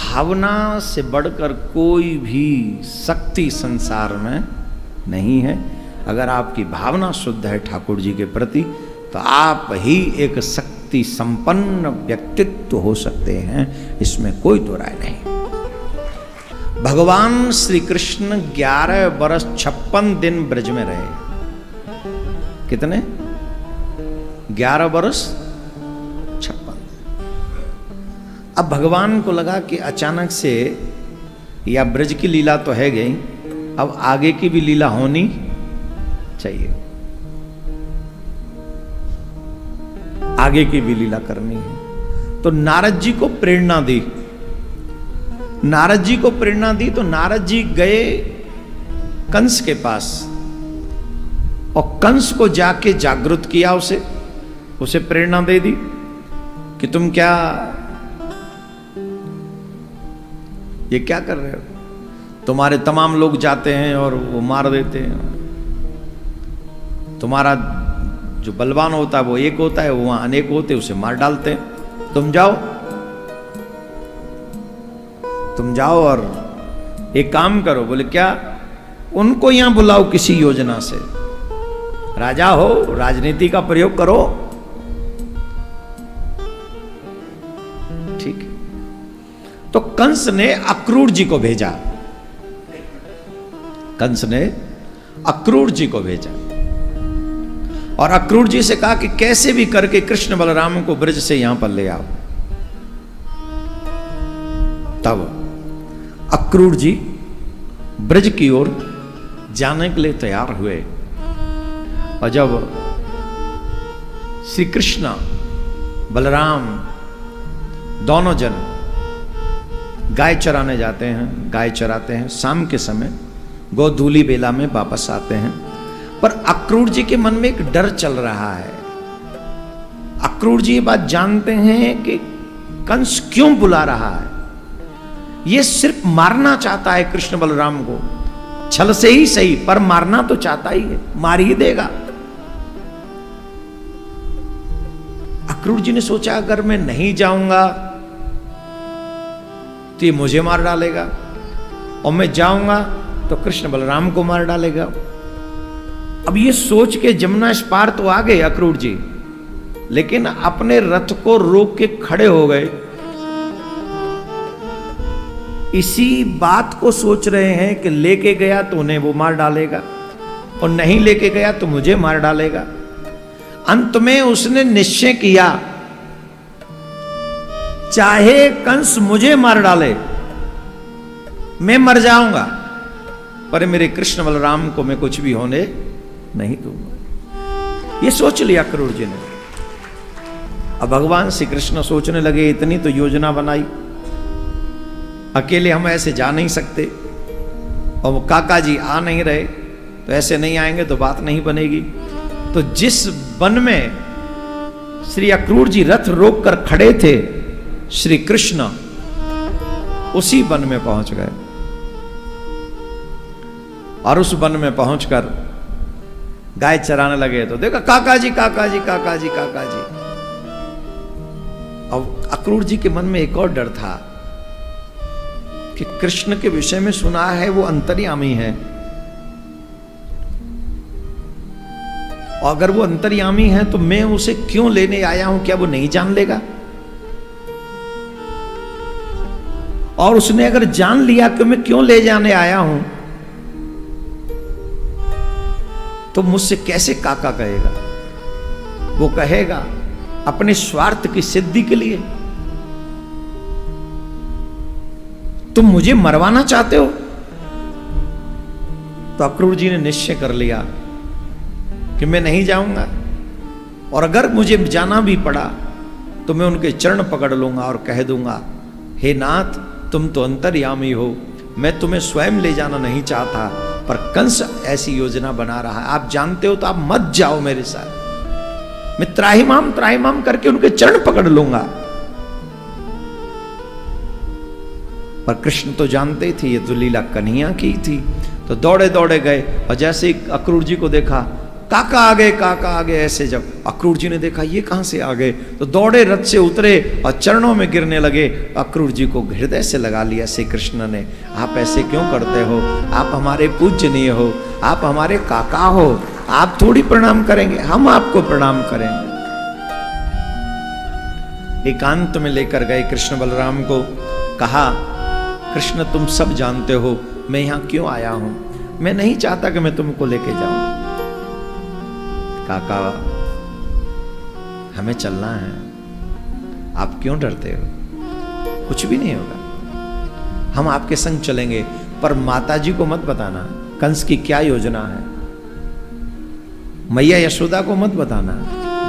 भावना से बढ़कर कोई भी शक्ति संसार में नहीं है। अगर आपकी भावना शुद्ध है ठाकुर जी के प्रति तो आप ही एक शक्ति संपन्न व्यक्तित्व हो सकते हैं, इसमें कोई दो राय नहीं। भगवान श्री कृष्ण 11 वर्ष 56 दिन ब्रज में रहे। कितने? 11 वर्ष 56। अब भगवान को लगा कि अचानक से या ब्रज की लीला तो है गई, अब आगे की भी लीला होनी चाहिए, आगे की भी लीला करनी है। तो नारद जी को प्रेरणा दी, नारद जी को प्रेरणा दी तो नारद जी गए कंस के पास और कंस को जाके जागृत किया, उसे प्रेरणा दे दी कि तुम क्या ये क्या कर रहे हो? तुम्हारे तमाम लोग जाते हैं और वो मार देते हैं। तुम्हारा जो बलवान होता है वो एक होता है, वो वहां अनेक होते हैं, उसे मार डालते हैं। तुम जाओ और एक काम करो। बोले क्या? उनको यहां बुलाओ किसी योजना से, राजा हो, राजनीति का प्रयोग करो। ठीक है। तो कंस ने अक्रूर जी को भेजा, कंस ने अक्रूर जी को भेजा और अक्रूर जी से कहा कि कैसे भी करके कृष्ण बलराम को ब्रज से यहां पर ले आओ। तब अक्रूर जी ब्रज की ओर जाने के लिए तैयार हुए और जब श्री कृष्ण बलराम दोनों जन गाय चराने जाते हैं, गाय चराते हैं, शाम के समय गोधूली बेला में वापस आते हैं, पर अक्रूर जी के मन में एक डर चल रहा है। अक्रूर जी ये बात जानते हैं कि कंस क्यों बुला रहा है। ये सिर्फ मारना चाहता है कृष्ण बलराम को, छल से ही सही, पर मारना तो चाहता ही है, मार ही देगा। अक्रूर जी ने सोचा अगर मैं नहीं जाऊंगा तो ये मुझे मार डालेगा और मैं जाऊंगा तो कृष्ण बलराम को मार डालेगा। अब ये सोच के जमुना इस पार तो आ गए अक्रूर जी, लेकिन अपने रथ को रोक के खड़े हो गए। इसी बात को सोच रहे हैं कि लेके गया तो उन्हें वो मार डालेगा और नहीं लेके गया तो मुझे मार डालेगा। अंत में उसने निश्चय किया, चाहे कंस मुझे मार डाले, मैं मर जाऊंगा, पर मेरे कृष्ण बलराम को मैं कुछ भी होने नहीं दूंगा। ये सोच लिया अक्रूर जी ने। अब भगवान श्री कृष्ण सोचने लगे, इतनी तो योजना बनाई, अकेले हम ऐसे जा नहीं सकते और वो काका जी आ नहीं रहे, तो ऐसे नहीं आएंगे तो बात नहीं बनेगी। तो जिस वन में श्री अक्रूर जी रथ रोक कर खड़े थे श्री कृष्ण, उसी वन में पहुंच गए और उस वन में पहुंचकर गाय चराने लगे। तो देखा काका जी काका जी काका जी काका जी। अब अक्रूर जी के मन में एक और डर था कि कृष्ण के विषय में सुना है वो अंतर्यामी है, और अगर वो अंतर्यामी है तो मैं उसे क्यों लेने आया हूं, क्या वो नहीं जान लेगा? और उसने अगर जान लिया कि मैं क्यों ले जाने आया हूं तो मुझसे कैसे काका कहेगा? वो कहेगा अपने स्वार्थ की सिद्धि के लिए तुम मुझे मरवाना चाहते हो। तो अक्रूर जी ने निश्चय कर लिया कि मैं नहीं जाऊंगा, और अगर मुझे जाना भी पड़ा तो मैं उनके चरण पकड़ लूंगा और कह दूंगा, हे नाथ तुम तो अंतर्यामी हो, मैं तुम्हें स्वयं ले जाना नहीं चाहता, पर कंस ऐसी योजना बना रहा है, आप जानते हो तो आप मत जाओ मेरे साथ। मैं त्राहिमाम करके उनके चरण पकड़ लूंगा। पर कृष्ण तो जानते थे ये तो लीला कन्हैया की थी, तो दौड़े दौड़े गए और जैसे ही अक्रूर जी को देखा काका आ गए, काका आ गए। ऐसे जब अक्रूर जी ने देखा ये कहां से आ गए, तो दौड़े रथ से उतरे और चरणों में गिरने लगे। अक्रूर जी को हृदय से लगा लिया श्री कृष्ण ने। आप ऐसे क्यों करते हो? आप हमारे पूजनीय हो, आप हमारे काका हो, आप थोड़ी प्रणाम करेंगे, हम आपको प्रणाम करेंगे। एकांत में लेकर गए कृष्ण बलराम को, कहा कृष्ण तुम सब जानते हो मैं यहां क्यों आया हूं, मैं नहीं चाहता कि मैं तुमको लेके जाऊं। काका हमें चलना है, आप क्यों डरते हो? कुछ भी नहीं होगा, हम आपके संग चलेंगे, पर माताजी को मत बताना कंस की क्या योजना है, मैया यशोदा को मत बताना,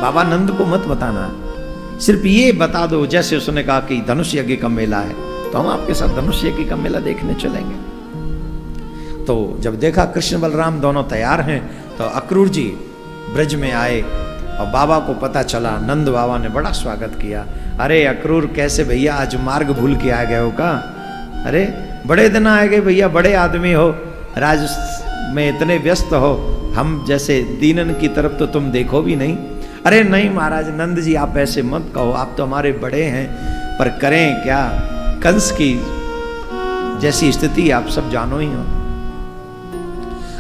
बाबा नंद को मत बताना, सिर्फ ये बता दो। जैसे उसने कहा कि धनुष यज्ञ का मेला है, तो हम आपके साथ धनुष यज्ञ का मेला देखने चलेंगे। तो जब देखा कृष्ण बलराम दोनों तैयार हैं, तो अक्रूर जी ब्रज में आए और बाबा को पता चला। नंद बाबा ने बड़ा स्वागत किया। अरे अक्रूर कैसे भैया, आज मार्ग भूल के आ गए हो का? अरे बड़े दिन आ गए भैया, बड़े आदमी हो, राज में इतने व्यस्त हो, हम जैसे दीनन की तरफ तो तुम देखो भी नहीं। अरे नहीं महाराज, नंद जी आप ऐसे मत कहो, आप तो हमारे बड़े हैं, पर करें क्या, कंस की जैसी स्थिति आप सब जानो ही हो।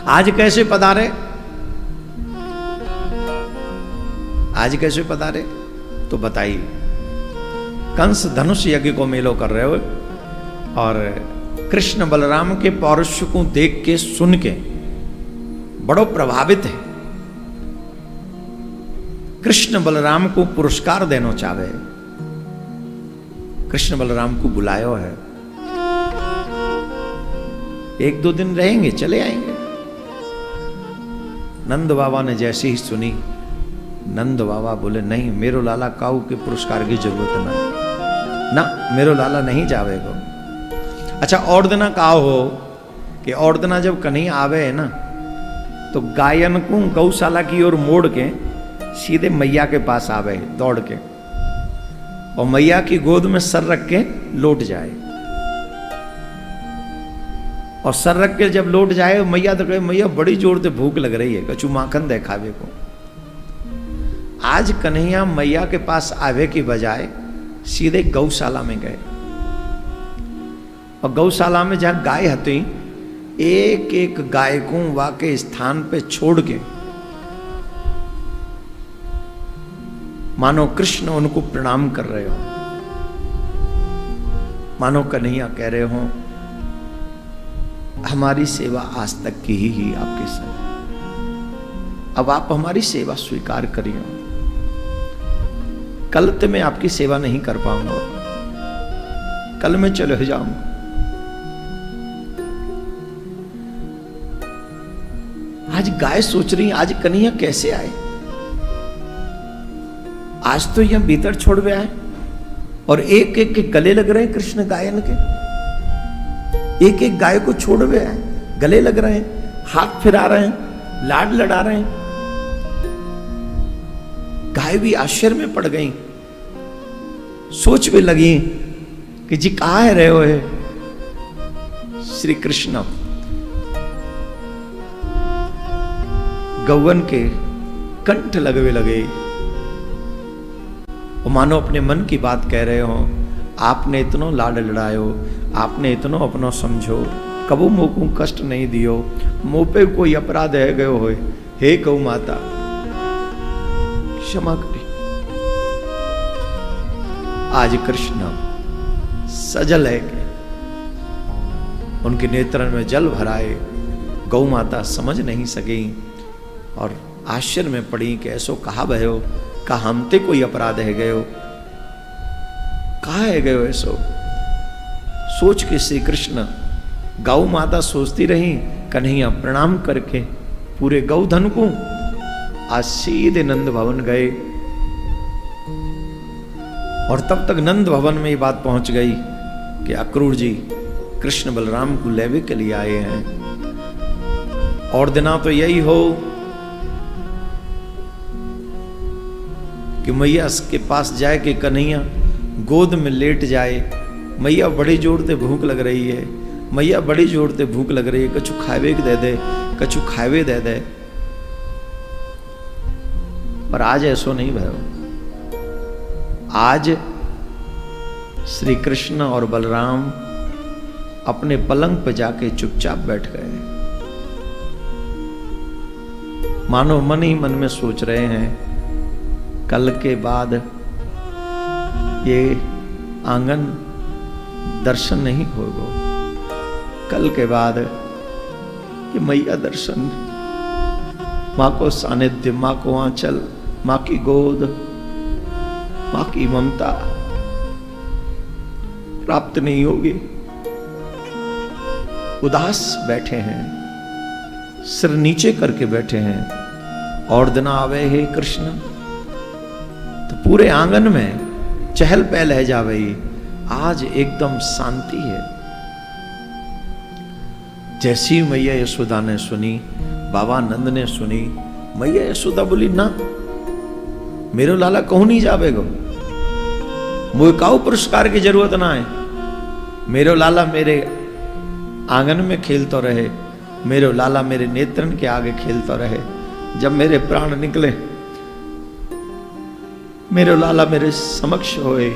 आज कैसे पधारे, आज कैसे पधारे? तो बताइए। कंस धनुष यज्ञ को मेलो कर रहे हो और कृष्ण बलराम के पौरुष को देख के सुन के बड़ो प्रभावित है। कृष्ण बलराम को पुरस्कार देना चाहे, कृष्ण बलराम को बुलायो है, 1-2 दिन रहेंगे चले आएंगे। नंद बाबा ने जैसे ही सुनी, नंद बाबा बोले नहीं मेरो लाला काऊ के पुरस्कार की जरूरत ना, मेरो लाला नहीं जावेगो। अच्छा और दिना काओ हो कि और दिना जब कन्हैया आवे है ना, तो गायन को गौशाला की ओर मोड़ के सीधे मैया के पास आवे दौड़ के, और मैया की गोद में सर रख के लौट जाए। और सर रख के जब लौट जाए, मैया तो कहे मैया बड़ी जोर से भूख लग रही है, कछु माखन दे खावे को। आज कन्हैया मैया के पास आवे की बजाय सीधे गौशाला में गए, और गौशाला में जहां गाय हती, एक एक गाय को वहां के स्थान पे छोड़ के मानो कृष्ण उनको प्रणाम कर रहे हो, मानो कन्हैया कह रहे हो हमारी सेवा आज तक की ही आपके साथ, अब आप हमारी सेवा स्वीकार करिए, कल तो मैं आपकी सेवा नहीं कर पाऊंगा, कल मैं चले जाऊंगा। आज गाय सोच रही आज कन्हैया कैसे आए, आज तो यह भीतर छोड़ गया है, और एक एक के गले लग रहे हैं कृष्ण गायन के, एक एक गाय को छोड़ गया है, गले लग रहे हैं, हाथ फिरा रहे हैं, लाड लड़ा रहे हैं। गाय भी आश्चर्य में पड़ गई, सोच भी लगी कि जी कहाँ है रहे हो है श्री कृष्ण। गौवन के कंठ लगवे लगे, वो मानो अपने मन की बात कह रहे हो, आपने इतनो लाड लड़ायो, आपने इतनो अपनो समझो, कबू मोह को कष्ट नहीं दियो, मोह पे कोई अपराध है गयो हो, हे गौ माता क्षमा करी। आज कृष्ण सजल है कि उनके नेत्रों में जल भराए, गौ माता समझ नहीं सकी और आश्चर्य में पड़ी कि ऐसो कहा भयो, का हमते कोई अपराध है गयो, कहा है गयो ऐसो। सोच के श्री कृष्ण, गौ माता सोचती रही, कन्हैया प्रणाम करके पूरे गौधन को आज सीधे नंद भवन गए। और तब तक नंद भवन में ये बात पहुंच गई कि अक्रूर जी कृष्ण बलराम को लेवे के लिए आए हैं, और दिना तो यही हो कि मैया के पास जाए कि कन्हैया गोद में लेट जाए, मैया बड़ी जोर से भूख लग रही है, मैया बड़ी जोर से भूख लग रही है, कछु खावे दे दे, कछु खावे दे दे। पर आज ऐसो नहीं भयो। आज श्री कृष्ण और बलराम अपने पलंग पर जाके चुपचाप बैठ गए, मानो मन ही मन में सोच रहे हैं कल के बाद ये आंगन दर्शन नहीं होगा, कल के बाद ये मैया दर्शन, माँ को सानिध्य, माँ को आंचल, माँ की गोद, माँ की ममता प्राप्त नहीं होगी। उदास बैठे हैं, सिर नीचे करके बैठे हैं। और दिन आवे हे कृष्ण, तो पूरे आंगन में चहल पहल है जावे। आज एकदम शांति है। जैसी मैया यशोदा ने सुनी, बाबा नंद ने सुनी, मैया यशोदा बोली ना, मेरो लाला कहूं नहीं जावेगो, मुझे काऊ पुरस्कार की जरूरत ना है। मेरो लाला मेरे आंगन में खेलता रहे, मेरो लाला मेरे नेत्रन के आगे खेलता रहे। जब मेरे प्राण निकले, मेरो लाला मेरे समक्ष होए,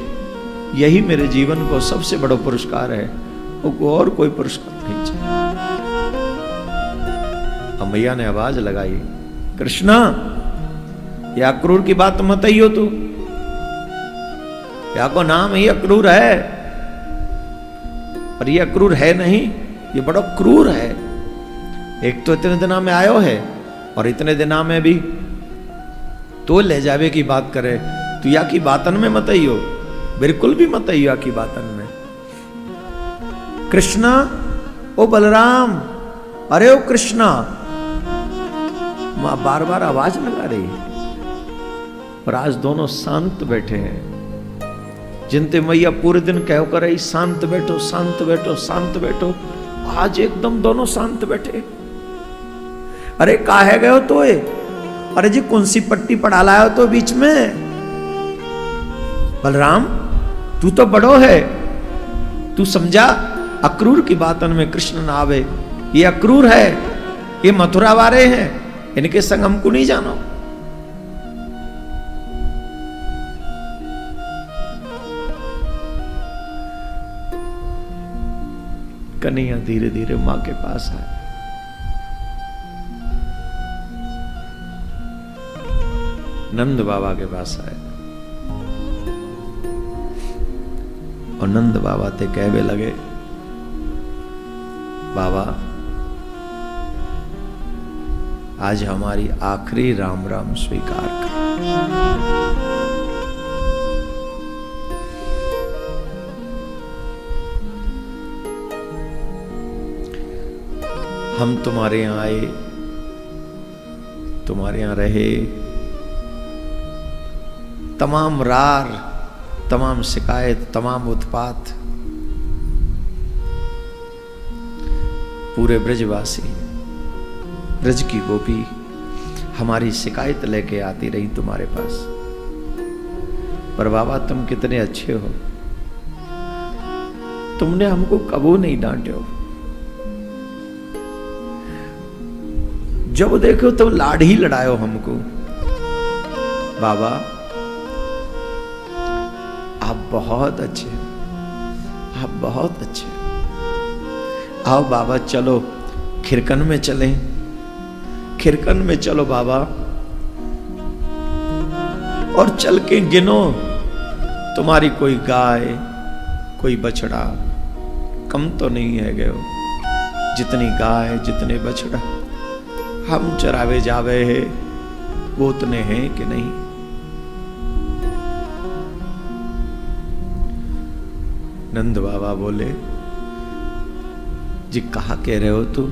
यही मेरे जीवन को सबसे बड़ा पुरस्कार है, और कोई पुरस्कार नहीं चाहिए। अब मैया ने आवाज लगाई, कृष्णा या अक्रूर की बात मत ही हो तू, या को नाम ही अक्रूर है, पर ये अक्रूर है नहीं, ये बड़ा क्रूर है। एक तो इतने दिना में आयो है, और इतने दिना में भी तो ले जावे की बात करे, तू या की बातन में मत ही हो, बिल्कुल भी मत ही या की बातन में। कृष्णा ओ बलराम, अरे ओ कृष्णा, मां बार बार आवाज लगा रही है, और आज दोनों शांत बैठे हैं। जिनते मैया पूरे दिन कहो कर रही शांत बैठो, शांत बैठो, शांत बैठो, आज एकदम दोनों शांत बैठे। अरे काहे गए हो तो ये? अरे जी कौन सी पट्टी पढ़ा लाया हो तो बीच में? बलराम तू तो बड़ो है, तू समझा अक्रूर की बातन में कृष्ण ना आवे। ये अक्रूर है, ये मथुरा वाले हैं, इनके संग हमको नहीं जानो। कन्हैया धीरे धीरे मां के पास आए। नंद बाबा के पास आए, और नंद बाबा ते कहवे लगे, बाबा आज हमारी आखिरी राम राम स्वीकार कर। हम तुम्हारे यहां आए, तुम्हारे यहां रहे, तमाम रार, तमाम शिकायत, तमाम उत्पात, पूरे ब्रजवासी, ब्रज की गोपी हमारी शिकायत लेके आती रही तुम्हारे पास। पर बाबा तुम कितने अच्छे हो, तुमने हमको कबू नहीं डांटे। जब देखो तब लाड ही लड़ायो हमको। बाबा आप बहुत अच्छे, आप बहुत अच्छे। आओ बाबा चलो खिरकन में चलें, खिरकन में चलो बाबा, और चल के गिनो तुम्हारी कोई गाय, कोई बछड़ा कम तो नहीं है गयो। जितनी गाय, जितने बछड़ा हम चरावे जावे है, वो उतने हैं कि नहीं। नंद बाबा बोले, जी कहा कह रहे हो तू?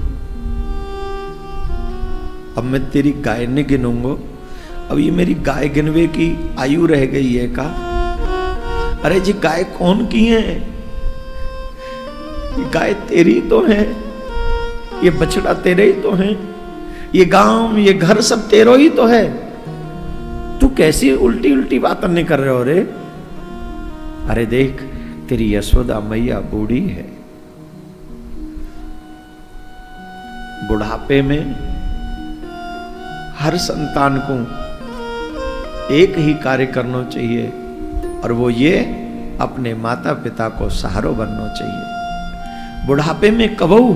अब मैं तेरी गाय नहीं गिनूंगा, अब ये मेरी गाय गिनवे की आयु रह गई है का? अरे जी गाय कौन की है? ये गाय तेरी तो है, ये बछड़ा तेरे ही तो है, ये गांव, ये घर सब तेरो ही तो है। तू कैसी उल्टी उल्टी बातें नहीं कर रहे हो रे? अरे देख तेरी यशोदा मैया बूढ़ी है, बुढ़ापे में हर संतान को एक ही कार्य करना चाहिए, और वो ये अपने माता पिता को सहारो बनना चाहिए। बुढ़ापे में कबहू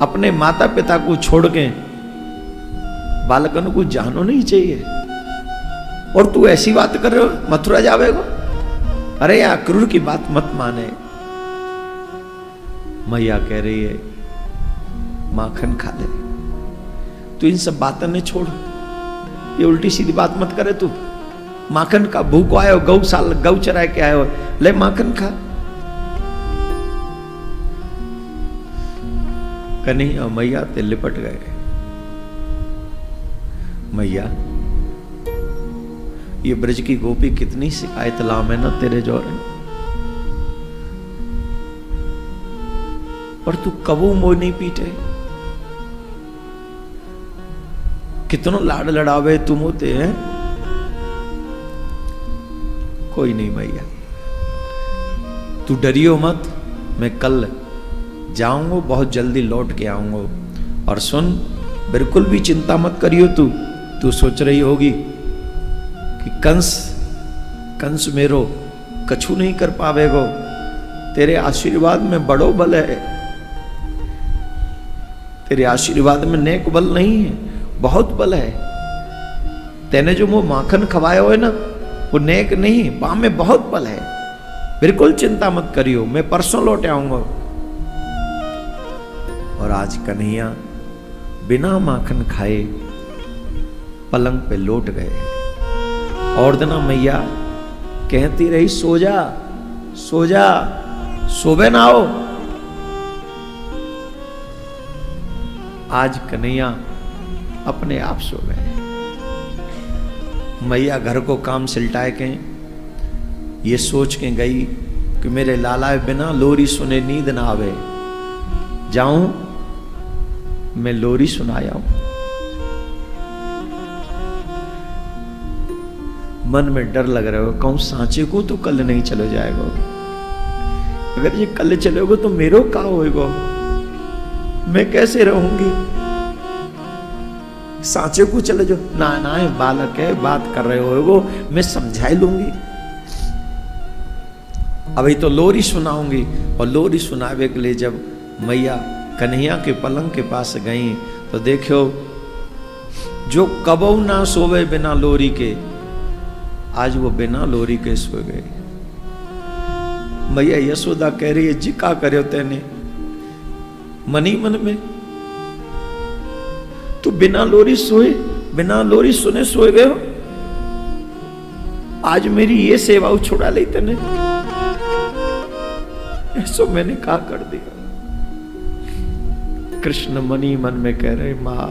अपने माता पिता को छोड़ के बालकन को जानो नहीं चाहिए। और तू ऐसी बात कर रहे हो मथुरा जावेगो? अरे यार क्रूर की बात मत माने। मैया कह रही है माखन खा ले, तू इन सब बातों ने छोड़, ये उल्टी सीधी बात मत करे। तू माखन का भूखो आयो, गौ चराए के आयो, ले माखन खा। कन्हैया मैया ते लिपट गए। मैया ये ब्रज की गोपी कितनी शिकायत लाम है ना तेरे जोरे, और तू कबू मोह नहीं पीटे, कितनों लाड लड़ावे तुम होते हैं। कोई नहीं मैया, तू डरियो मत, मैं कल जाऊंगा, बहुत जल्दी लौट के आऊंगा। और सुन, बिल्कुल भी चिंता मत करियो। तू सोच रही होगी कि कंस मेरो कछु नहीं कर पावेगो, तेरे आशीर्वाद में बड़ो बल है, तेरे आशीर्वाद में नेक बल नहीं है, बहुत बल है। तेने जो वो माखन खवाया हो है ना, वो नेक नहीं, पाँव में बहुत बल है। बिल्कुल चिंता मत करियो, मैं परसों लौट आऊंगा। और आज कन्हैया बिना माखन खाए पलंग पे लौट गए। और दिना मैया कहती रही सो जा, सो जा, सोवे ना हो। आज कन्हैया अपने आप सो गए। मैया घर को काम सिलटाए के ये सोच के गई कि मेरे लाला बिना लोरी सुने नींद ना आवे, जाऊं मैं लोरी सुनाया हूं। मन में डर लग रहा हो, कहूं सांचे को तो कल नहीं चले जाएगा, अगर ये कल चलेगो तो मेरो का होएगा, मैं कैसे रहूंगी। सांचे को चले जो ना ना है, बालक है, बात कर रहे हो, मैं समझाई लूंगी। अभी तो लोरी सुनाऊंगी। और लोरी सुनावे के लिए जब मैया कन्हैया के पलंग के पास गई तो देखो, जो कबो ना सोवे बिना लोरी के, आज वो बिना लोरी के सो गए। मैया यशोदा कह रही है जी का करे तेने, मनी मन में तू बिना लोरी सोए, बिना लोरी सुने सोए गए हो। आज मेरी ये सेवा छोड़ा ली तेने, ऐसो मैंने कहा कर दिया। कृष्ण मनी मन में कह रहे मां,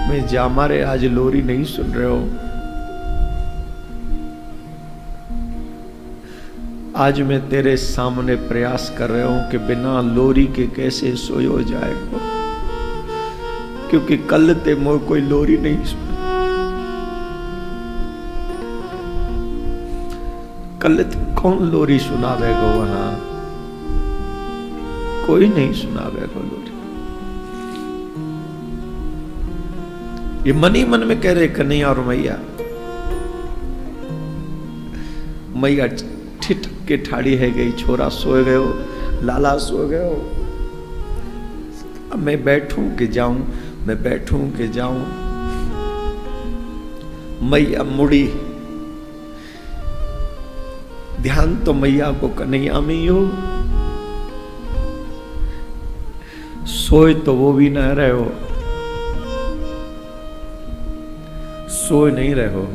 मैं जामारे आज लोरी नहीं सुन रहे हो, आज मैं तेरे सामने प्रयास कर रहा हूं कि बिना लोरी के कैसे सोयो जाएगा, क्योंकि कल ते मोर कोई लोरी नहीं सुना, कल ते कौन लोरी सुनावेगा, वहां कोई नहीं सुनावेगा लोरी। ये मनी मन में कह रहे कन्हैया और मैया। मैया ठिठक के ठाड़ी है गई, छोरा सो गए हो, लाला सो गए हो, अब मैं बैठूं कि जाऊं, मैं बैठूं कि जाऊं। मैया मुड़ी, ध्यान तो मैया को कन्हैया में ही हो, सोए तो वो भी न रहे हो, सोए नहीं रहे हो,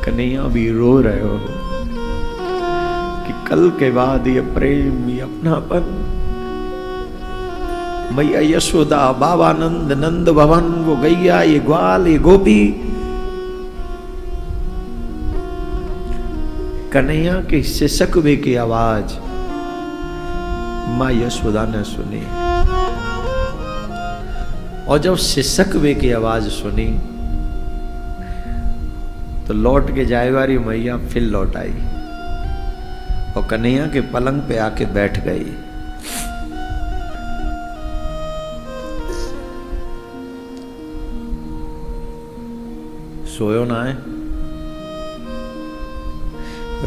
कन्हैया भी रो रहे हो कि कल के बाद ये प्रेम, ये अपनापन। मैया यशोदा, बाबा नंद, नंद भवन, वो गैया, ये ग्वाल, ये गोपी, कन्हैया के सिसकवे की आवाज मां यशोदा ने सुनी। और जब सिसकवे की आवाज सुनी तो लौट के जाए वाली मैया फिर लौट आई और कन्हैया के पलंग पे आके बैठ गई। सोयो ना है,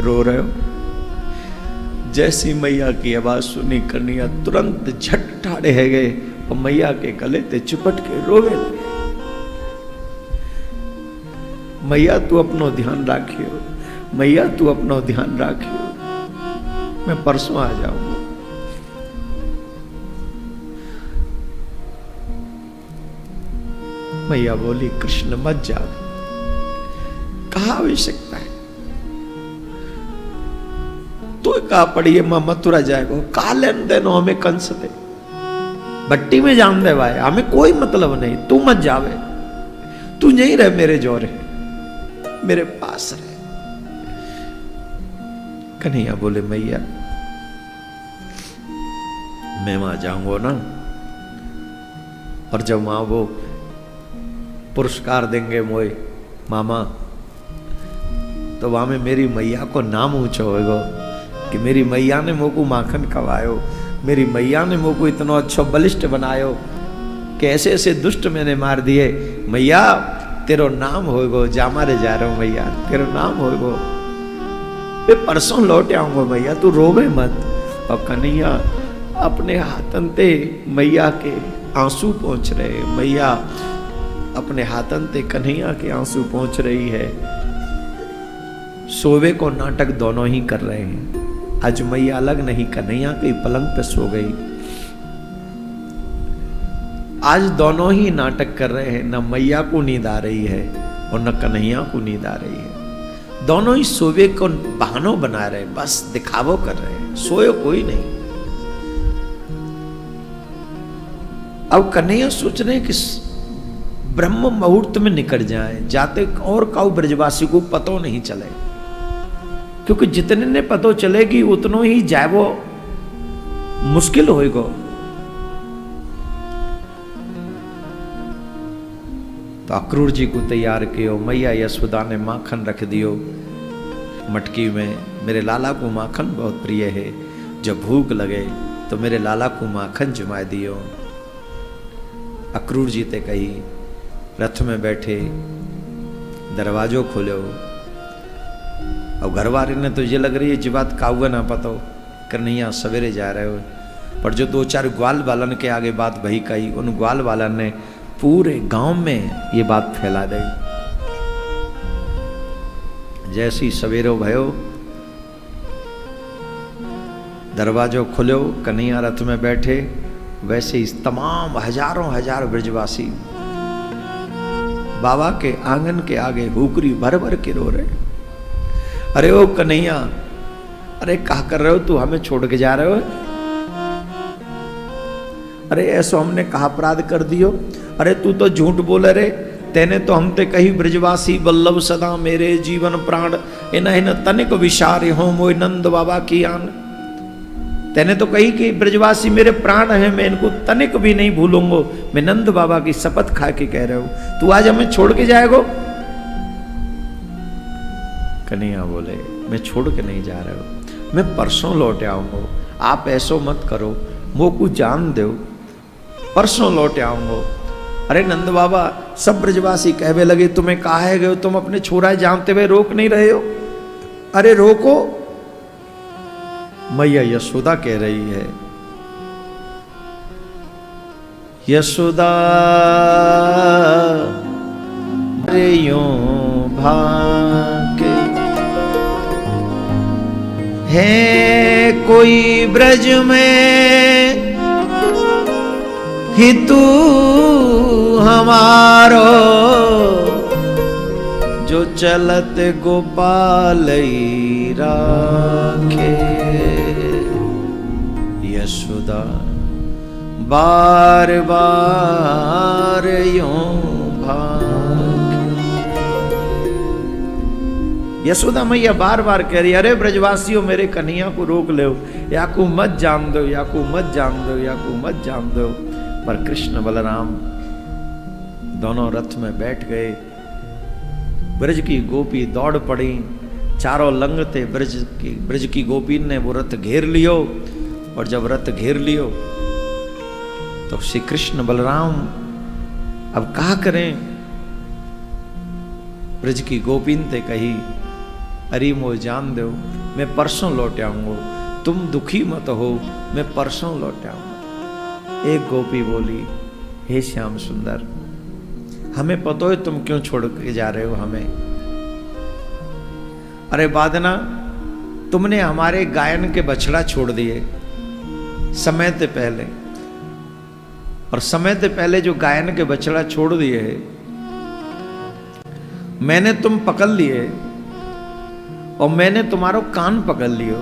रो रहे हो। जैसी मैया की आवाज सुनी कन्हैया तुरंत झट ठाड़े है गए और मैया के गले ते चिपट के रोवे लगे। मैया तू अपनो ध्यान राखियो, मैया तू अपनो ध्यान राखियो, मैं परसों आ जाऊंगा। मैया बोली कृष्ण मत जाओ, कहा आवश्यकता है, तो कहा पड़ी मां मथुरा जाएगा, कहा लेन देनो हमें कंस दे, भट्टी में जान दे भाई, हमें कोई मतलब नहीं, तू मत जावे, तू यहीं रह मेरे जोरे, मेरे पास रहे। कन्हैया बोले मैया मैं वहां जाऊंगा ना, और जब वहां वो पुरस्कार देंगे मोए मामा, तो वहां में मेरी मैया को नाम ऊंचा होगा कि मेरी मैया ने मोको माखन खवायो, मेरी मैया ने मोको इतना अच्छा बलिष्ठ बनायो कि ऐसे ऐसे दुष्ट मैंने मार दिए। मैया तेरो नाम होगो, जामारे जा रहा हूं मैया, तेरो नाम होगो, मैं परसों लौट आऊंगा मैया, तू रोवे मत। और कन्हैया अपने हाथन ते मैया के आंसू पहुंच रहे, मैया अपने हाथन ते कन्हैया के आंसू पहुंच रही है। सोवे को नाटक दोनों ही कर रहे हैं। आज मैया अलग नहीं, कन्हैया की पलंग पे सो गई। आज दोनों ही नाटक कर रहे हैं, न मैया को नींद आ रही है और न कन्हैया को नींद आ रही है। दोनों ही सोवे को बहानों बना रहे, बस दिखावो कर रहे हैं, सोए कोई नहीं। अब कन्हैया सोच रहे हैं कि ब्रह्म मुहूर्त में निकल जाए, जाते और काउ ब्रजवासी को पतो नहीं चले, क्योंकि जितने ने पतो चलेगी उतनो ही जाए वो मुश्किल होएगा। तो अक्रूर जी को तैयार कियो, मैया यशोदा ने माखन रख दियो मटकी में। मेरे लाला को माखन बहुत प्रिय है, जब भूख लगे तो मेरे लाला को माखन जमा दियो। अक्रूर जी ते कही, रथ में बैठे, दरवाजो खोलो। अब घरवाले ने तो ये लग रही है जी बात काउगा ना पतो, कन्हैया सवेरे जा रहे हो, पर जो दो चार ग्वाल वालन के आगे बात भई कही, उन ग्वाल वालन ने पूरे गांव में ये बात फैला दी। जैसी सवेरो भयो, दरवाजो खुलो, कन्हैया रथ में बैठे, वैसे ही तमाम हजारों हजार ब्रजवासी बाबा के आंगन के आगे हुकरी भर भर के रो रहे। अरे ओ कन्हैया, अरे क्या कर रहे हो, तू हमें छोड़ के जा रहे हो? अरे ऐसो हमने कहा अपराध कर दियो? अरे तू तो झूठ बोले रे, तेने तो हमते कही ब्रजवासी बल्लभ सदा मेरे जीवन प्राण, इन तनिक विचारे हो मोय नंद बाबा की आन। तेने तो कही कि ब्रजवासी मेरे प्राण हैं, मैं इनको तनिक भी नहीं भूलूंगा, मैं नंद बाबा की शपथ खा के कह रहे हो, तू आज हमें छोड़ के जाएगो? कन्हैया बोले मैं छोड़ के नहीं जा रहे हो, मैं परसों लौट आऊंगा, आप ऐसो मत करो, मोको जान दो, परसों लौट आऊंगा। अरे नंद बाबा, सब ब्रजवासी कहवे लगे तुम्हें कहा है गए, तुम अपने छोरा जानते हुए रोक नहीं रहे हो, अरे रोको। मैया यशोदा कह रही है, यशोदा अरे यूं भाके है कोई ब्रज में ही तू हमारो, जो चलत गोपाल राखे। यशोदा बार बार यूं भागे। यशोदा मैया बार बार कह रही, अरे ब्रजवासियों मेरे कन्हैया को रोक लो, या को मत जान दो, या को मत जान दो, या को मत जान दो। पर कृष्ण बलराम दोनों रथ में बैठ गए। ब्रज की गोपी दौड़ पड़ी, चारों लंग थे ब्रज की गोपी ने वो रथ घेर लियो, और जब रथ घेर लियो तो श्री कृष्ण बलराम अब क्या करें, ब्रज की गोपीन ते कही, अरे मोह जान दो, मैं परसों लौट आऊंगा, तुम दुखी मत हो, मैं परसों लौट आऊंगा। एक गोपी बोली, हे श्याम सुंदर, हमें पता है तुम क्यों छोड़ के जा रहे हो हमें। अरे बादना, तुमने हमारे गायन के बछड़ा छोड़ दिए समय से पहले, और समय से पहले जो गायन के बछड़ा छोड़ दिए मैंने तुम पकड़ लिए, और मैंने तुम्हारो कान पकड़ लियो,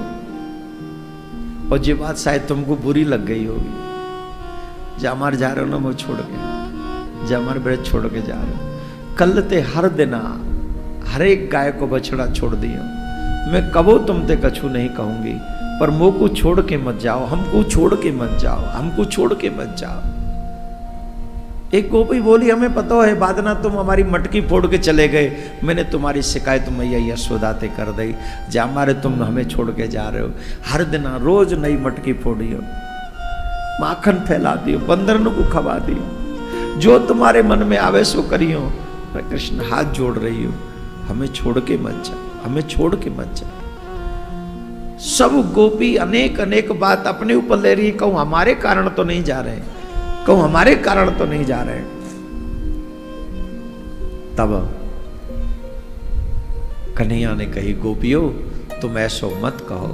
और ये बात शायद तुमको बुरी लग गई होगी। जामार जा रहे हो ना वो छोड़ के, जामार ब्रज छोड़ के जा रहे हो। कल ते हर दिना हर एक गाय को बछड़ा छोड़ दियो, मैं कबो तुम ते कछु नहीं कहूंगी, पर मुंह को छोड़ के मत जाओ, हमको छोड़ के मत जाओ, हमको छोड़ के मत जाओ। एक गोपी बोली, हमें पता है बादना, तुम हमारी मटकी फोड़ के चले गए, मैंने तुम्हारी शिकायत मैया यशोदा ते कर दी, जा मारे तुम हमें छोड़ के जा रहे हो। हर दिन रोज नई मटकी फोड़ियो, माखन फैला दियो, बंदरनों को खवा दियो, जो तुम्हारे मन में आवे सो करियो। कृष्ण हाथ जोड़ रही हो, हमें छोड़ के मत जाओ, हमें छोड़ के मत जाओ। सब गोपी अनेक अनेक बात अपने ऊपर ले रही, कहूं हमारे कारण तो नहीं जा रहे, कहूं हमारे कारण तो नहीं जा रहे। तब कन्हैया ने कही, गोपियों तुम ऐसो मत कहो,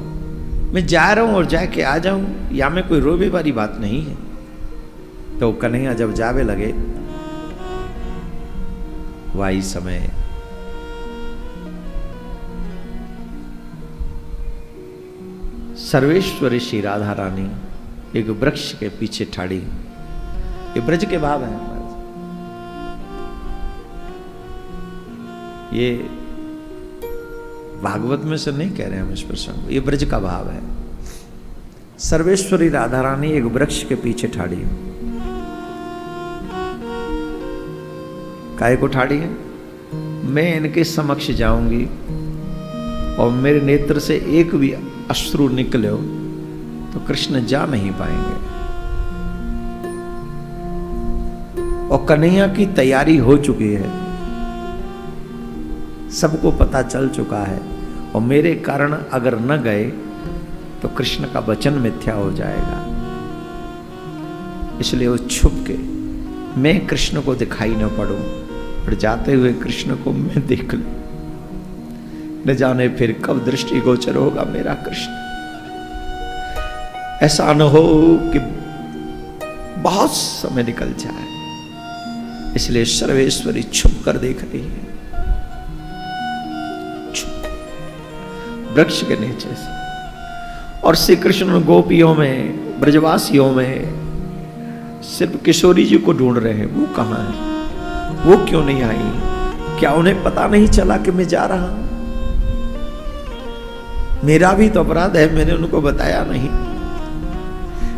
मैं जा रहा हूं और जाके आ जाऊं, या में कोई रोबे वाली बात नहीं है। तो कन्हैया जब जावे लगे, वाही समय सर्वेश्वरी श्री राधा रानी एक वृक्ष के पीछे ठाड़ी। ये ब्रज के भाव है, ये भागवत में से नहीं कह रहे हम इस प्रसंग, ये ब्रज का भाव है। सर्वेश्वरी राधा रानी एक वृक्ष के पीछे ठाड़ी है। काहे को ठाड़ी है? मैं इनके समक्ष जाऊंगी और मेरे नेत्र से एक भी अश्रु निकले हो तो कृष्ण जा नहीं पाएंगे। और कन्हैया की तैयारी हो चुकी है, सबको पता चल चुका है, और मेरे कारण अगर न गए तो कृष्ण का वचन मिथ्या हो जाएगा। इसलिए वो छुप के, मैं कृष्ण को दिखाई न पड़ूं, और जाते हुए कृष्ण को मैं देख लूं, न जाने फिर कब दृष्टि गोचर होगा मेरा कृष्ण। ऐसा न हो कि बहुत समय निकल जाए, इसलिए सर्वेश्वरी छुप कर देख रही है, वृक्ष के नीचे से। और श्री कृष्ण गोपियों में, ब्रजवासियों में सिर्फ किशोरी जी को ढूंढ रहे हैं, वो कहां है, वो क्यों नहीं आई? क्या उन्हें पता नहीं चला कि मैं जा रहा हूं? मेरा भी तो अपराध है, मैंने उनको बताया नहीं।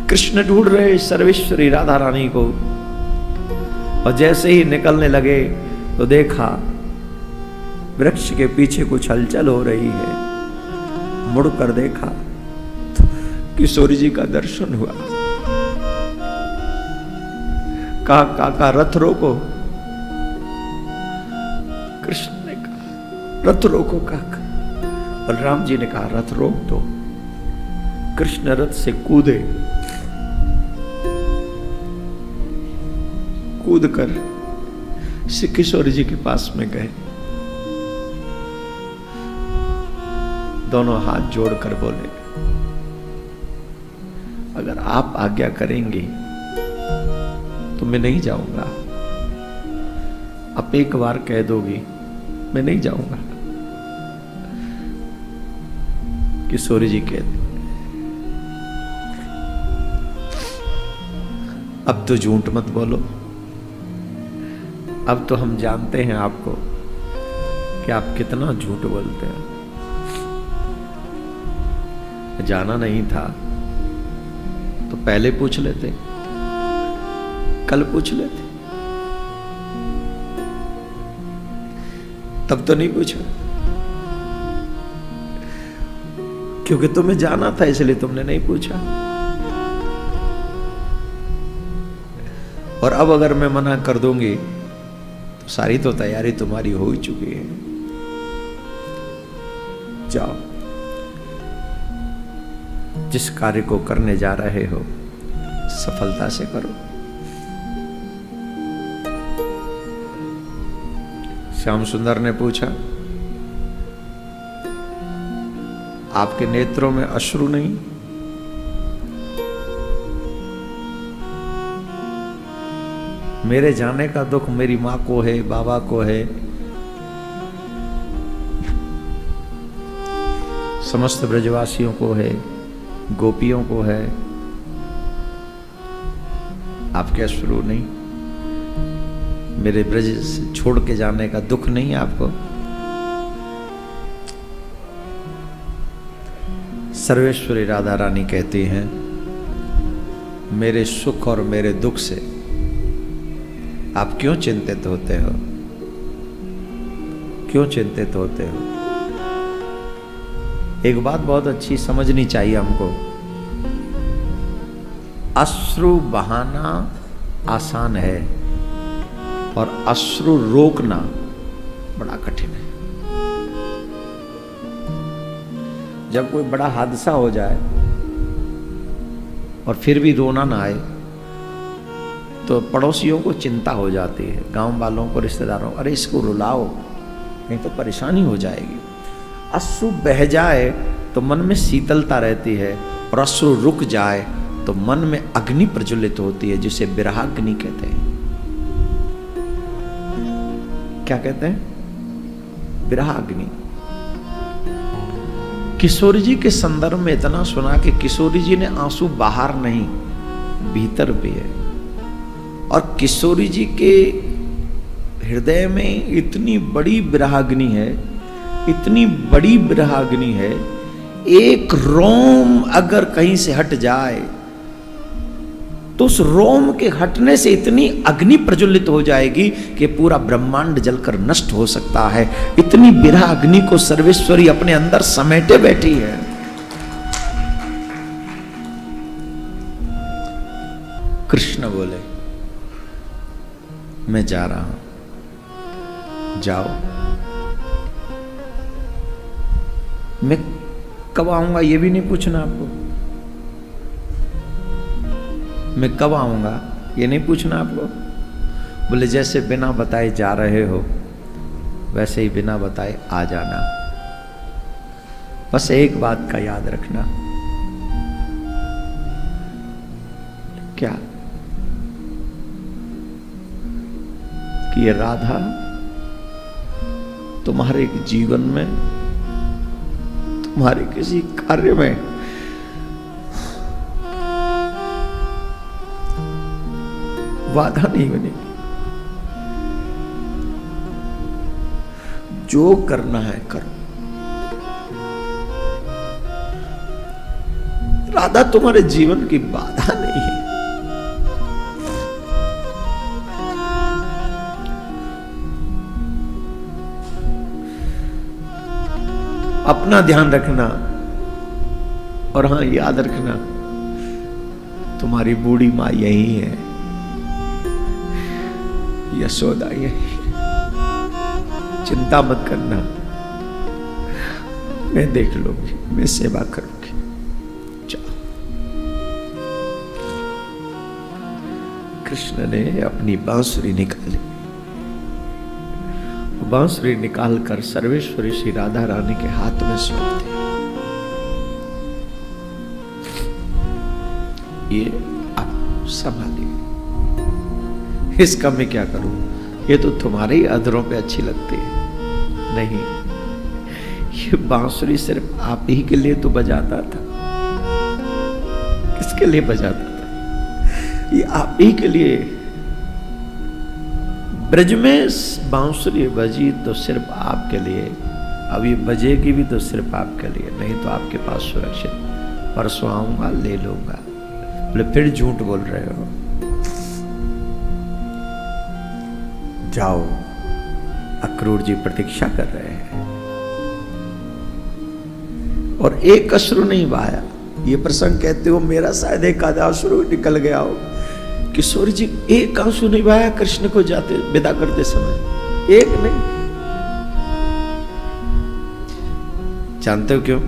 कृष्ण ढूंढ रहे सर्वेश्वरी राधा रानी को, और जैसे ही निकलने लगे तो देखा वृक्ष के पीछे कुछ हलचल हो रही है। मुड़कर देखा तो किशोरी जी का दर्शन हुआ। कहा, काका रथ रोको। कृष्ण ने कहा, रथ रोको काका। बलराम जी ने कहा, रथ रोक दो। कृष्ण रथ से कूदे, कूद कर श्री किशोरी जी के पास में गए। दोनों हाथ जोड़कर बोले, अगर आप आज्ञा करेंगे तो मैं नहीं जाऊंगा। आप एक बार कह दोगी, मैं नहीं जाऊंगा। किशोरी जी कहते, अब तो झूठ मत बोलो, अब तो हम जानते हैं आपको कि आप कितना झूठ बोलते हैं। जाना नहीं था तो पहले पूछ लेते, कल पूछ लेते, तब तो नहीं पूछा, क्योंकि तुम्हें जाना था इसलिए तुमने नहीं पूछा। और अब अगर मैं मना कर दूंगी तो सारी तो तैयारी तुम्हारी हो ही चुकी है। जाओ, जिस कार्य को करने जा रहे हो सफलता से करो। श्याम सुंदर ने पूछा, आपके नेत्रों में अश्रु नहीं? मेरे जाने का दुख मेरी मां को है, बाबा को है, समस्त ब्रजवासियों को है, गोपियों को है, आपके अश्रु नहीं? मेरे ब्रज से छोड़ के जाने का दुख नहीं आपको? सर्वेश्वरी राधा रानी कहती हैं, मेरे सुख और मेरे दुख से आप क्यों चिंतित होते हो? क्यों चिंतित होते हो? एक बात बहुत अच्छी समझनी चाहिए हमको, अश्रु बहाना आसान है और अश्रु रोकना बड़ा कठिन है। जब कोई बड़ा हादसा हो जाए और फिर भी रोना ना आए तो पड़ोसियों को चिंता हो जाती है, गांव वालों को, रिश्तेदारों, अरे इसको रुलाओ नहीं तो परेशानी हो जाएगी। अश्रु बह जाए तो मन में शीतलता रहती है और अश्रु रुक जाए तो मन में अग्नि प्रज्वलित होती है, जिसे विरहाग्नि कहते हैं। क्या कहते हैं? विरहाग्नि। किशोरी जी के संदर्भ में इतना सुना कि किशोरी जी ने आंसू बाहर नहीं भीतर भी है, और किशोरी जी के हृदय में इतनी बड़ी विरहाग्नि है, इतनी बड़ी विरहाग्नि है, एक रोम अगर कहीं से हट जाए तो उस रोम के हटने से इतनी अग्नि प्रज्वलित हो जाएगी कि पूरा ब्रह्मांड जलकर नष्ट हो सकता है। इतनी विरह अग्नि को सर्वेश्वरी अपने अंदर समेटे बैठी है। कृष्ण बोले, मैं जा रहा हूं, जाओ। मैं कब आऊंगा ये भी नहीं पूछना आपको, मैं कब आऊंगा ये नहीं पूछना आपको। बोले जैसे बिना बताए जा रहे हो वैसे ही बिना बताए आ जाना। बस एक बात का याद रखना, क्या कि ये राधा तुम्हारे जीवन में, तुम्हारे किसी कार्य में बाधा नहीं बनेगी। जो करना है करो। राधा तुम्हारे जीवन की बाधा नहीं है। अपना ध्यान रखना, और हां याद रखना तुम्हारी बूढ़ी मां यही है, यशोदा यही। चिंता मत करना, मैं देख लूंगी, मैं सेवा करूंगी। चलो। कृष्ण ने अपनी बांसुरी निकाली, बांसुरी निकालकर सर्वेश्वरी श्री राधा रानी के हाथ में सौंप दी। ये आप संभालिए, इसका मैं क्या करूं? ये तो तुम्हारे ही अधरों पे अच्छी लगती है। नहीं, ये बांसुरी सिर्फ आप ही के लिए तो बजाता था। किसके लिए बजाता था? ये आप ही के लिए। ब्रज में बांसुरी बजी तो सिर्फ आपके लिए, अब ये बजेगी भी तो सिर्फ आपके लिए, नहीं तो आपके पास सुरक्षित। परसों आऊंगा ले लूंगा। बोले फिर झूठ बोल रहे हो। जाओ, अक्रूर जी प्रतीक्षा कर रहे हैं। और एक अश्रु नहीं बहाया। ये प्रसंग कहते हो मेरा शायद एक आधा अश्रु निकल गया हो। किशोर जी एक आंसू नहीं बहाया कृष्ण को जाते विदा करते समय। एक नहीं। जानते हो क्यों?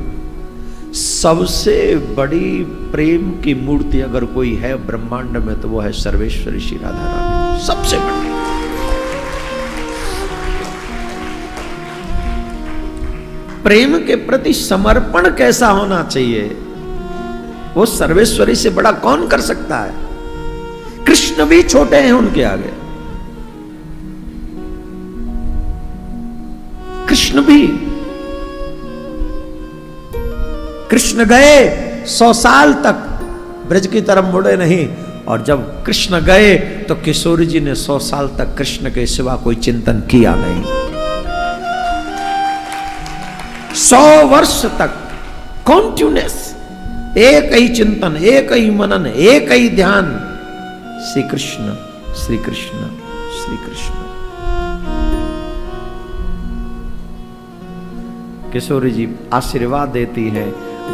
सबसे बड़ी प्रेम की मूर्ति अगर कोई है ब्रह्मांड में तो वो है सर्वेश्वरी श्री राधा रानी, सबसे बड़ी। प्रेम के प्रति समर्पण कैसा होना चाहिए, वो सर्वेश्वरी से बड़ा कौन कर सकता है? कृष्ण भी छोटे हैं उनके आगे। कृष्ण भी, कृष्ण गए 100 साल तक ब्रज की तरफ मुड़े नहीं, और जब कृष्ण गए तो किशोरी जी ने 100 साल तक कृष्ण के सिवा कोई चिंतन किया नहीं। 100 वर्ष तक कॉन्टिन्यूअस एक ही चिंतन, एक ही मनन, एक ही ध्यान, श्री कृष्ण श्री कृष्ण श्री कृष्ण। किशोरी जी आशीर्वाद देती है,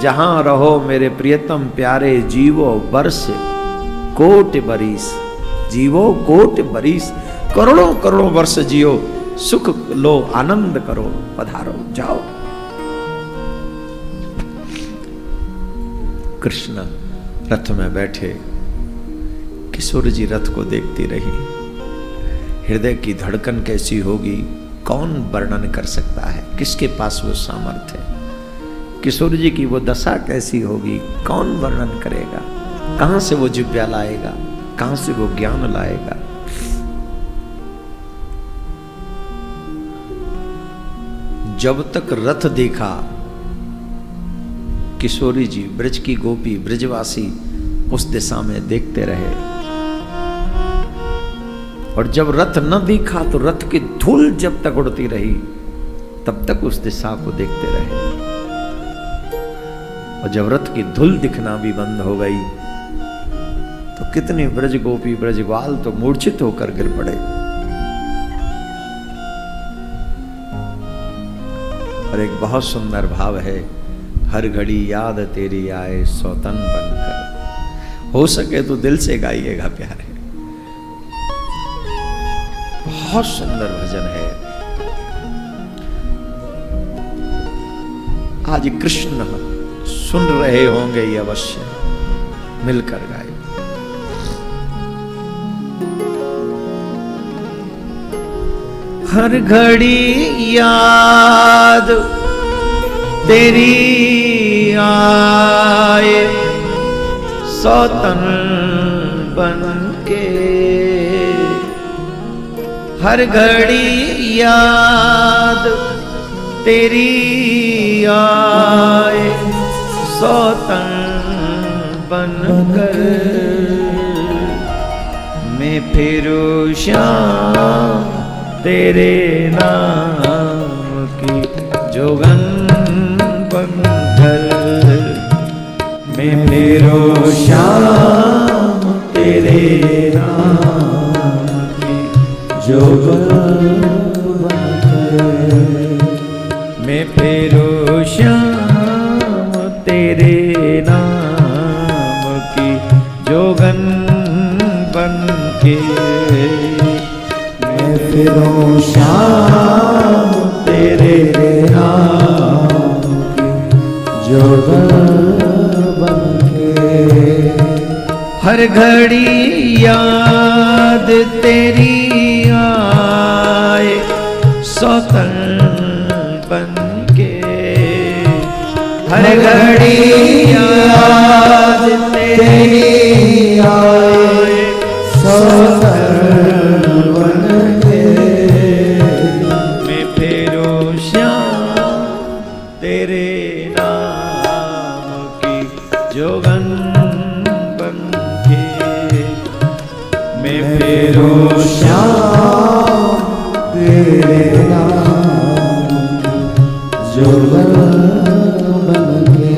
जहां रहो मेरे प्रियतम प्यारे जीवो वर्ष कोटि बरिस, जीवो कोटि बरिस, करोड़ों करोड़ों वर्ष जियो, सुख लो आनंद करो, पधारो जाओ। कृष्ण रथ में बैठे, किशोरी जी रथ को देखती रही। हृदय की धड़कन कैसी होगी कौन वर्णन कर सकता है, किसके पास वो सामर्थ्य है? किशोरी जी की वो दशा कैसी होगी कौन वर्णन करेगा? कहां से वो जिव्या लाएगा, कहां से वो ज्ञान लाएगा? जब तक रथ देखा किशोरी जी, ब्रज की गोपी, ब्रजवासी उस दिशा में देखते रहे, और जब रथ न दिखा तो रथ की धूल जब तक उड़ती रही तब तक उस दिशा को देखते रहे, और जब रथ की धूल दिखना भी बंद हो गई तो कितने ब्रज गोपी ब्रजवाल तो मूर्छित होकर गिर पड़े। और एक बहुत सुंदर भाव है, हर घड़ी याद तेरी आए सौतन बनकर। हो सके तो दिल से गाइएगा प्यारे, बहुत सुंदर भजन है। आज कृष्ण सुन रहे होंगे ये अवश्य, मिलकर गाए। हर घड़ी याद तेरी आए सौतन बन के, हर घड़ी याद तेरी आए सौतन बनकर, मैं फिरूं श्याम तेरे नाम की जोगन बनकर, मैं फिरूं श्याम तेरे नाम की जोगन बनकर, मैं फिरूं श्याम तेरे नाम की जोगन बनके, मैं फिरूं श्याम तेरे नाम की जोगन बनके। हर घड़ी याद तेरी आए सौतन बनके, हर घड़ी याद तेरी आए सौतन बनके, मैं फिरूं श्याम तेरे नाम की जोगन बनके, मैं फिरूं श्याम तेरे नाम जोगन बनके।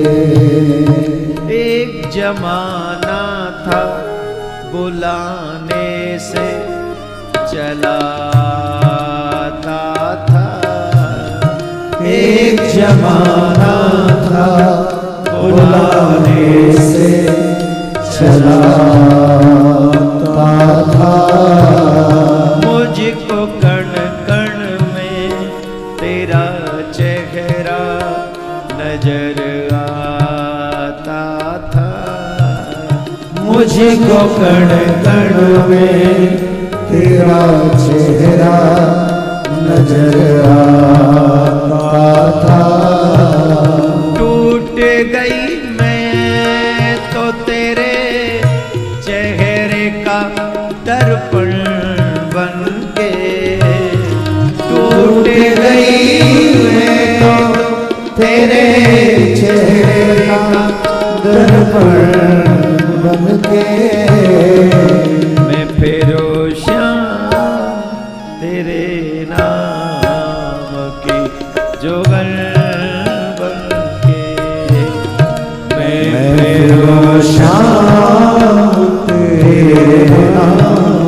एक जमाना था बुलाने से चलाता था, एक जमाना था बुलाने से चलाता था, मुझको कण कण मुझको कण कण में तेरा चेहरा नजर आता था। टूट गई मैं तो तेरे चेहरे का दर्पण बन के। टूट गई मैं तो तेरे चेहरे का दर्पण बन के। मैं फेरो श्याम तेरे नाम की जोगन बन के। मैं फेरो श्याम तेरे नाम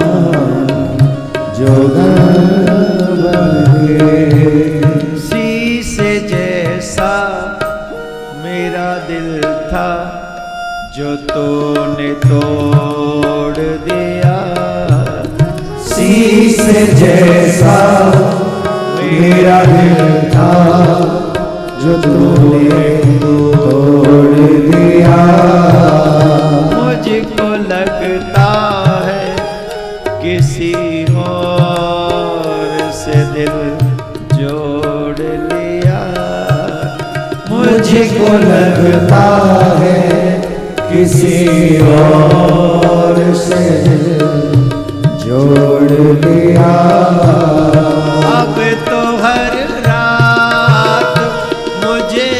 जोगन बन के। शीशे जैसा मेरा दिल था जो तूने तोड़ दिया। शीशे जैसा मेरा दिल था जो तूने तोड़ दिया। मुझको लगता है किसी और से दिल जोड़ लिया। मुझको लगता है किसी और से दिल जोड़ लिया। अब तो हर रात मुझे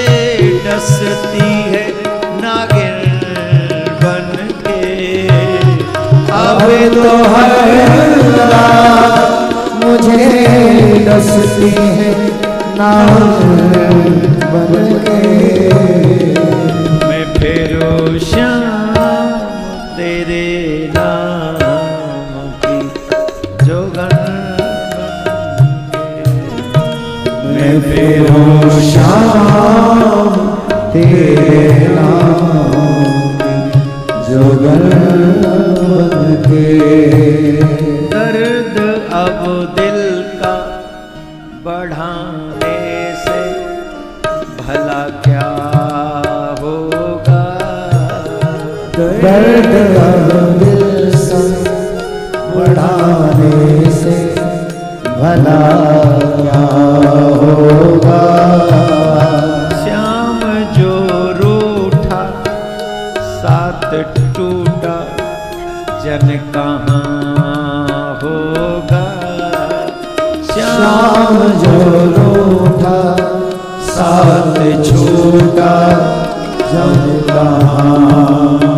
डसती है नागिन बन के। अब तो हर रात मुझे डसती है नागिन बन के। मैं फेरो श्याम तेरे नाम की जोगन बन के। मैं फेरो श्याम तेरे नाम की जोगन बन के। दर्द अब दिल का बढ़ाने से भला क्या होगा। दर्द अब दिल से बढ़ाने से भला क्या होगा। श्याम जो रूठा साथ टूटा जन कहाँ होगा। श्याम जो रूठा साथ छूटा जन कहाँ